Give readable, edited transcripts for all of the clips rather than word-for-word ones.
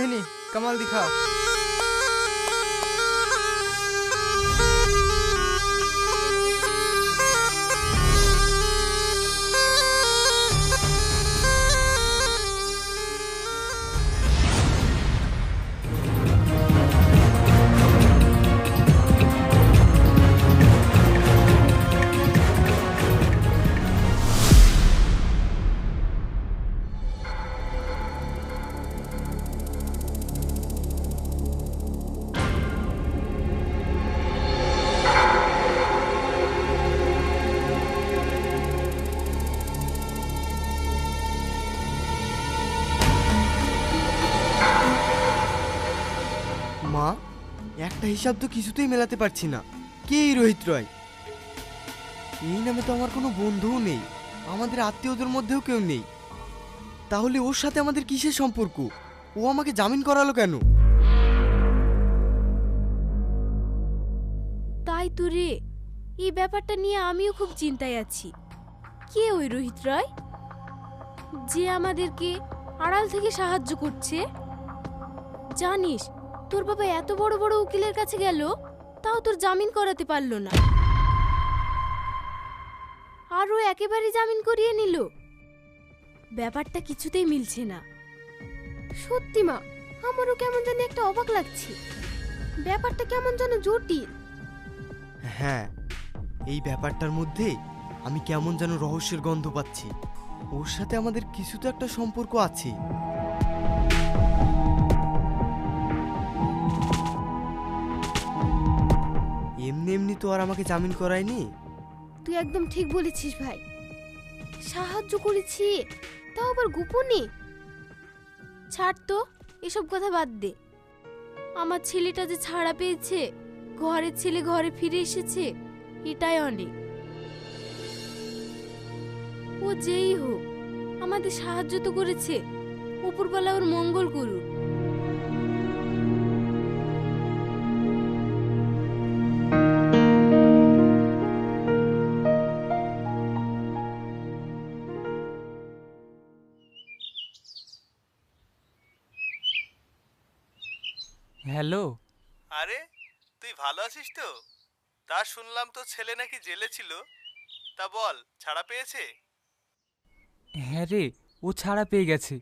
मोहिनी कमाल दिखाओ। মা, একটা হিসাব তো কিছুতেই মেলাতে পারছি না। কে এই রোহিত রয়? এই নামে তো আমার কোনো বন্ধুও নেই, আমাদের আত্মীয়দের মধ্যেও কেউ নেই। তাহলে ওর সাথে আমাদের কিসের সম্পর্ক? ও আমাকে জামিন করালো কেন? তাই তো রে, এই ব্যাপারটা নিয়ে আমিও খুব চিন্তায় আছি। কে ওই রোহিত রয় যে আমাদেরকে আড়াল থেকে সাহায্য করছে? জানিস, তোর বাবা এত বড় বড় উকিলের কাছে গেল, তাও তোর জামিন করাতে পারলো না। আর ও একেবারে জামিন করিয়ে নিল। ব্যাপারটা কিছুতেই মিলছে না। সত্যি মা, আমারও কেমন জানি একটা অবাক লাগছে। ব্যাপারটা কেমন যেন জটিল। হ্যাঁ, এই ব্যাপারটার মধ্যে আমি কেমন যেন রহস্যের গন্ধ পাচ্ছি। ওর সাথে আমাদের কিছু তো একটা সম্পর্ক আছে। এমনি এমনি তো আর আমাকে জামিন করায়নি। তুই একদম ঠিক বলেছিস ভাই। সাহায্য করেছি, তাও আবার গোপনে। ছাড় তো, এসব কথা বাদ দে। আমার ছেলেটা যে ছাড়া পেয়েছে, ঘরের ছেলে ঘরে ফিরে এসেছে, এটাই অনেক। ও যেই হোক, আমাদের সাহায্য তো করেছে। উপরওয়ালা ওর মঙ্গল করুক। হ্যালো। আরে তুই ভালো আছিস তো? তা শুনলাম তো ছেলে নাকি জেলে ছিল। তা বল, ছাড়া পেয়েছে? হ্যাঁ রে, ও ছাড়া পেয়ে গেছে।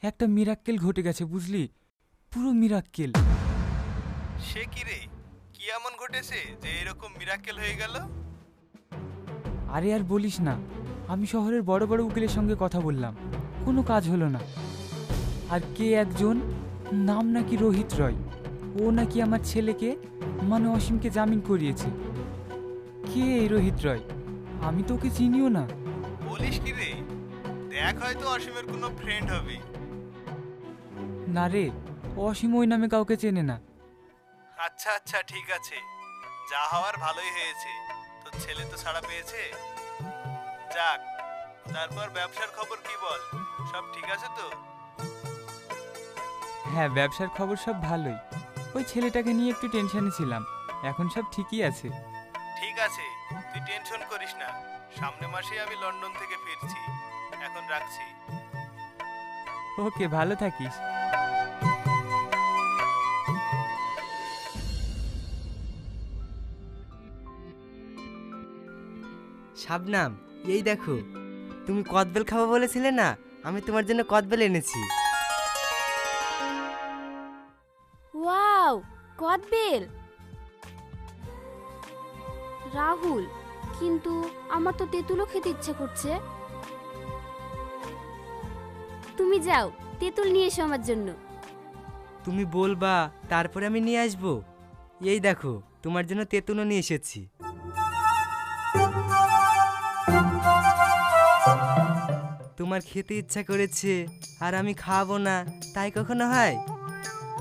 একটা মিরাক্কেল ঘটে গেছে, বুঝলি? পুরো মিরাক্কেল। সে কি রে, কি এমন ঘটেছে যে এরকম মিরাক্কেল হয়ে গেল? আরে আর বলিস না, আমি শহরের বড় বড় উকিলের সঙ্গে কথা বললাম, কোনো কাজ হলো না। আর কে একজন, নাম নাকি রোহিত রয়, ও নাকি আমার ছেলেকে মানে অসীমকে জামিন করিয়েছে। কে এই রোহিত রয়? আমি তো ওকে চিনিও না। বলিস কি রে? দেখ, হয়তো অসীমের কোনো ফ্রেন্ড হবে। না রে, অসীম ওই নামে কাউকে চেনে না। আচ্ছা আচ্ছা, ঠিক আছে, যা হওয়ার ভালোই হয়েছে। তোর ছেলে তো ছাড়া পেয়েছে। যাক, তারপর ব্যবসার খবর কি বল? সব ঠিক আছে তো? হ্যাঁ, ব্যবসার খবর সব ভালোই। ওই ছেলেটাকে নিয়ে একটু টেনশনে ছিলাম, এখন সব ঠিকই আছে। ঠিক আছে, তুই টেনশন করিস না। সামনে মাসে আমি লন্ডন থেকে ফিরছি। এখন রাখছি। ওকে, ভালো থাকিস। শাবনাম, এই দেখো, তুমি কদবেল খাবো বলেছিলে না, আমি তোমার জন্য কদবেল এনেছি। ওয়াও, কদবেল! রাহুল, কিন্তু আমার তো তেঁতুলও খেতে ইচ্ছে করছে। তুমি যাও, তেঁতুল নিয়ে এসো আমার জন্য। তুমি বলবা, তারপরে আমি নিয়ে আসবো। এই দেখো, তোমার জন্য তেঁতুলও নিয়ে এসেছি। তোমার খেতে ইচ্ছা করেছে আর আমি খাবো না, তাই কখনো হয়?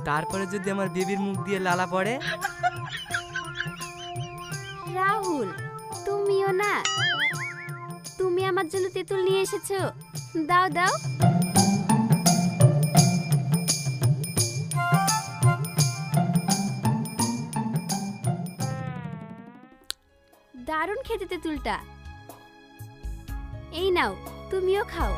তারপরে যদি আমার বেবির মুখ দিয়ে লালা পড়ে? রাহুল, তুমিও না? তুমি আমার জন্য তেঁতুল নিয়ে এসেছো, দাও দাও। দারুণ খেতে তেঁতুলটা। এই নাও, তুমিও খাও।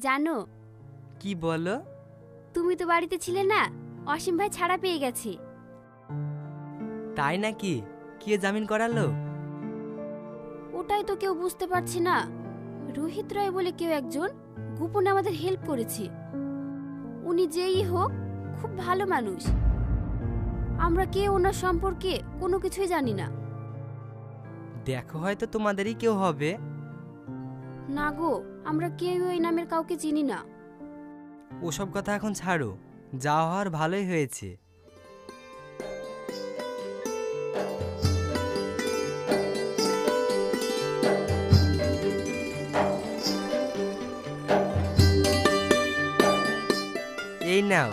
জানো, কি বলো? তুমি তো বাড়িতে ছিলে না, অসীম ভাই ছাড়া পেয়ে গেছে। তাই নাকি? কে জামিন করালো? ওটাই তো কেউ বুঝতে পারছি না। রোহিত রায় বলে কেউ একজন গোপনে আমাদের হেল্প করেছে। উনি যেই হোক খুব ভালো মানুষ। আমরা কেউ ওনার সম্পর্কে কোনো কিছুই জানি না। দেখো হয়তো তোমাদেরই কেউ হবে। না গো, আমরা কেউ ওই নামের কাউকে চিনি না। ওসব কথা এখন ছাড়ো, যা হওয়ার ভালোই হয়েছে। এই নাও।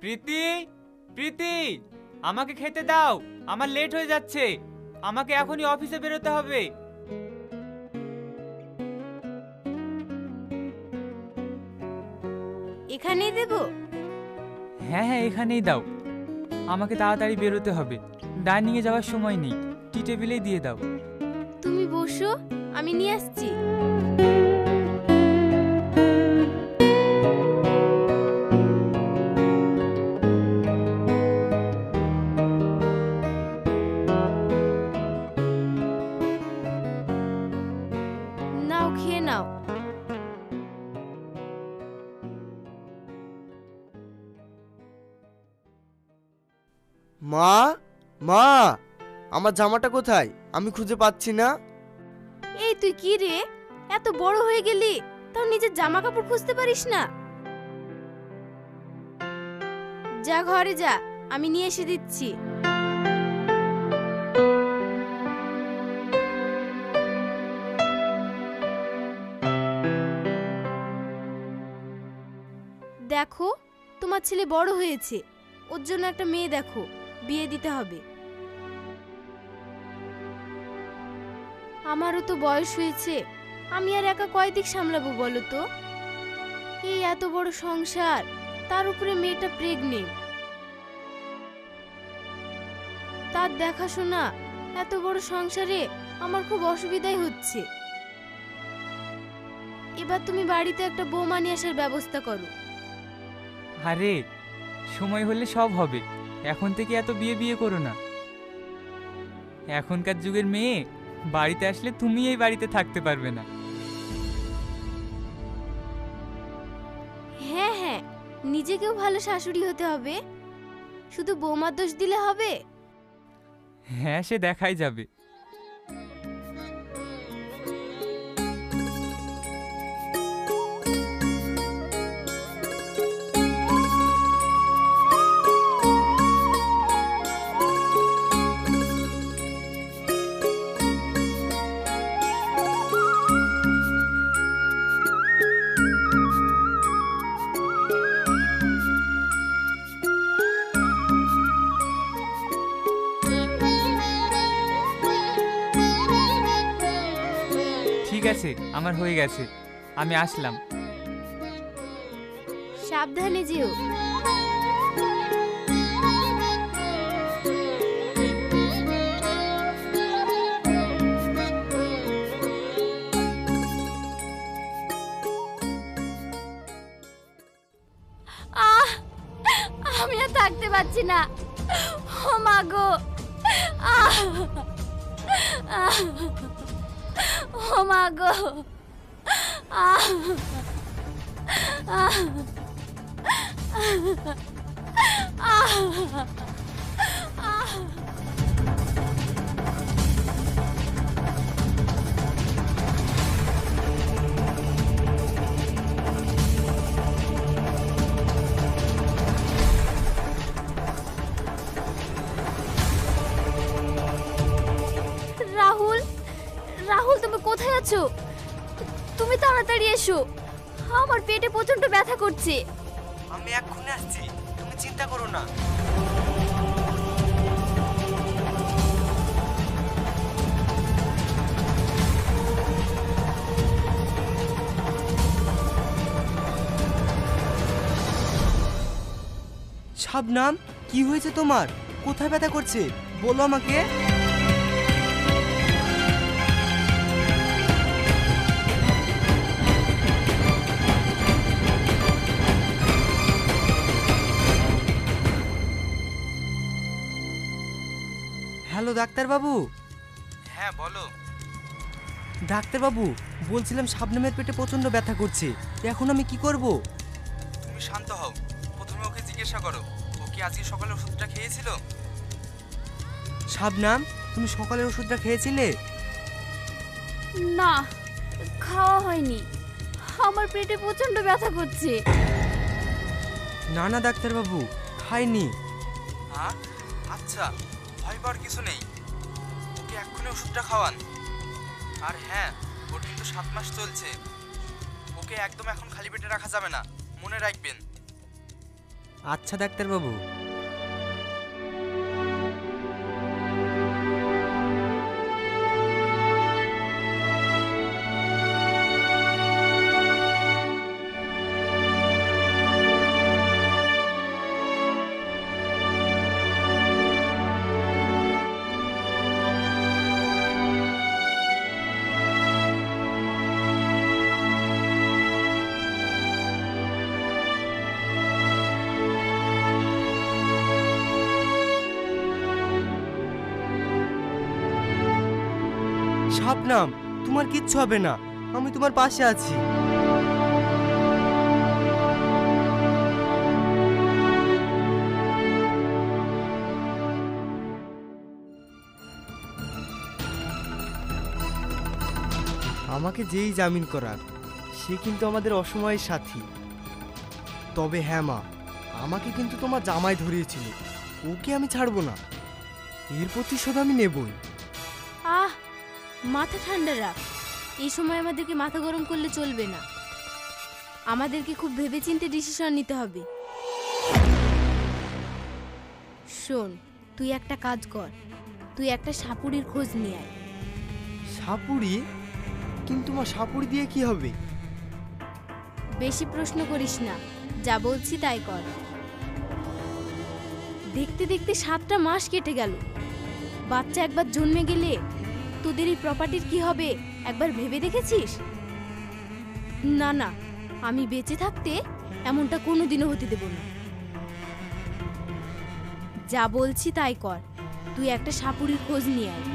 প্রীতি, প্রীতি, আমাকে খেতে দাও, আমার লেট হয়ে যাচ্ছে। আমাকে এখনই অফিসে বেরোতে হবে। এখানেই দেবো? হ্যাঁ হ্যাঁ, এখানেই দাও। আমাকে তাড়াতাড়ি বেরোতে হবে, ডাইনিংয়ে যাওয়ার সময় নেই। টি টেবিলেই দিয়ে দাও। তুমি বসো, আমি নিয়ে আসছি। নাও, খেয়ে নাও। মা, মা, আমার জামাটা কোথায়? আমি খুঁজে পাচ্ছি না। এই তুই কি রে, এত বড় হয়ে গেলি তাও নিজের জামা কাপড় খুঁজতে পারিস না? যা ঘরে যা, আমি নিয়ে এসে দিচ্ছি। দেখো, তোমার ছেলে বড় হয়েছে, ওর জন্য একটা মেয়ে দেখো, বিয়ে দিতে হবে। আমারও তো বয়স হয়েছে, আমি আর একা কয়দিক সামলাবো বলো তো? এই এত বড় সংসার, তার উপরে মেয়েটা প্রেগনেন্ট, তার দেখাশোনা, এত বড় সংসারে আমার খুব অসুবিধাই হচ্ছে। এবার তুমি বাড়িতে একটা বৌমা নিয়ে আসার ব্যবস্থা করো। আরে, সময় হলে সব হবে। এখন থেকে এত বিয়ে বিয়ে করো না। এখনকার যুগের মেয়ে বাড়িতে আসলে তুমি এই বাড়িতে থাকতে পারবে না। হ্যাঁ হ্যাঁ, নিজেকেও ভালো শাশুড়ি হতে হবে, শুধু বৌমার দোষ দিলে হবে? হ্যাঁ, সে দেখাই যাবে। ঠিক আছে, আমার হয়ে গেছে, আমি আসলাম। সাবধানে যেও। আমি আর থাকতে পারছি না, ও মা গো। ও মা গো। রাহুল, রাহুল, তুমি কোথায় আছো? তুমি তাড়াতাড়ি এসো, আমার পেটে প্রচন্ড ব্যথা করছে। আমি এক্ষুনি আসছি, তুমি চিন্তা করো না। শাবনাম, কি হয়েছে তোমার? কোথায় ব্যথা করছে বলো আমাকে। হ্যালো ডাক্তারবাবু। হ্যাঁ বলো। ডাক্তারবাবু, বলছিলাম শাবনামের পেটে প্রচন্ড ব্যথা করছে, এখন আমি কি করব? তুমি শান্ত হও, প্রথমে ওকে জিজ্ঞাসা করো ও কি আজকে সকালে ওষুধটা খেয়েছিল। শাবনাম, তুমি সকালের ওষুধটা খেয়েছিলে? না, খাওয়া হয়নি। আমার পেটে প্রচন্ড ব্যথা করছে। না না ডাক্তারবাবু, খাইনি। হ্যাঁ আচ্ছা, ভয় পাওয়ার কিছু নেই, ওকে এক্ষুনি ওষুধটা খাওয়ান। আর হ্যাঁ, ওর কিন্তু 7 মাস চলছে, ওকে একদম এখন খালি পেটে রাখা যাবে না, মনে রাখবেন। আচ্ছা ডাক্তারবাবু। শাবনাম, তোমার কিচ্ছু হবে না, আমি তোমার পাশে আছি। আমাকে যেই জামিন করার, সে কিন্তু আমাদের অসময়ের সাথী। তবে হ্যাঁ মা, আমাকে কিন্তু তোমার জামাই ধরিয়েছিল, ওকে আমি ছাড়বো না, এর প্রতিশোধ আমি নেবই। আহ, মাথা ঠান্ডা রাখ। এই সময় আমাদেরকে মাথা গরম করলে চলবে না, আমাদেরকে খুব ভেবেচিন্তে ডিসিশন নিতে হবে। শোন, তুই একটা কাজ কর, তুই একটা সাপুড়ির খোঁজ নিয়ে আয়। সাপুড়ি? কিন্তু মা, সাপুড়ি দিয়ে কি হবে? বেশি প্রশ্ন করিস না, যা বলছি তাই কর। দেখতে দেখতে 7টা মাস কেটে গেল। বাচ্চা একবার জন্মে গেলে তোদের এই প্রপার্টির কি হবে একবার ভেবে দেখেছিস? না না, আমি বেঁচে থাকতে এমনটা কোনোদিনও হতে দেব না। যা বলছি তাই কর, তুই একটা সাপুড়ির খোঁজ নিয়ে আয়।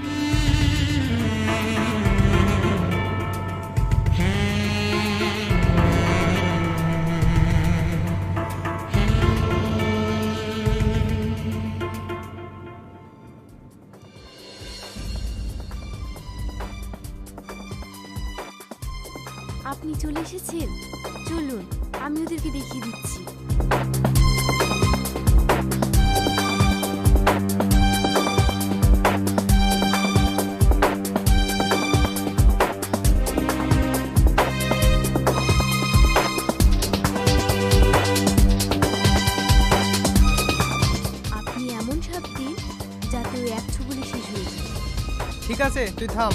আপনি চলে এসেছেন, চলুন আমি ওদেরকে দেখিয়ে দিচ্ছি। আপনি এমন সাপ দিন যাতে ওই এক ছবলে শেষ হয়ে যায়। ঠিক আছে, তুই থাম।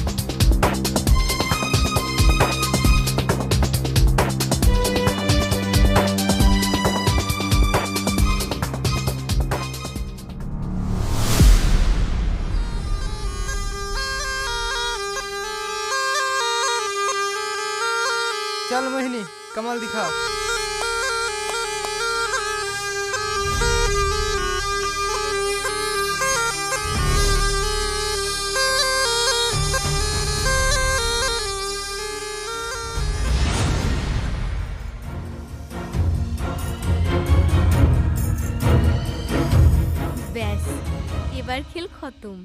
चल मोहिनी, कमाल दिखाओ। ব্যাস, এবার খেল খতম।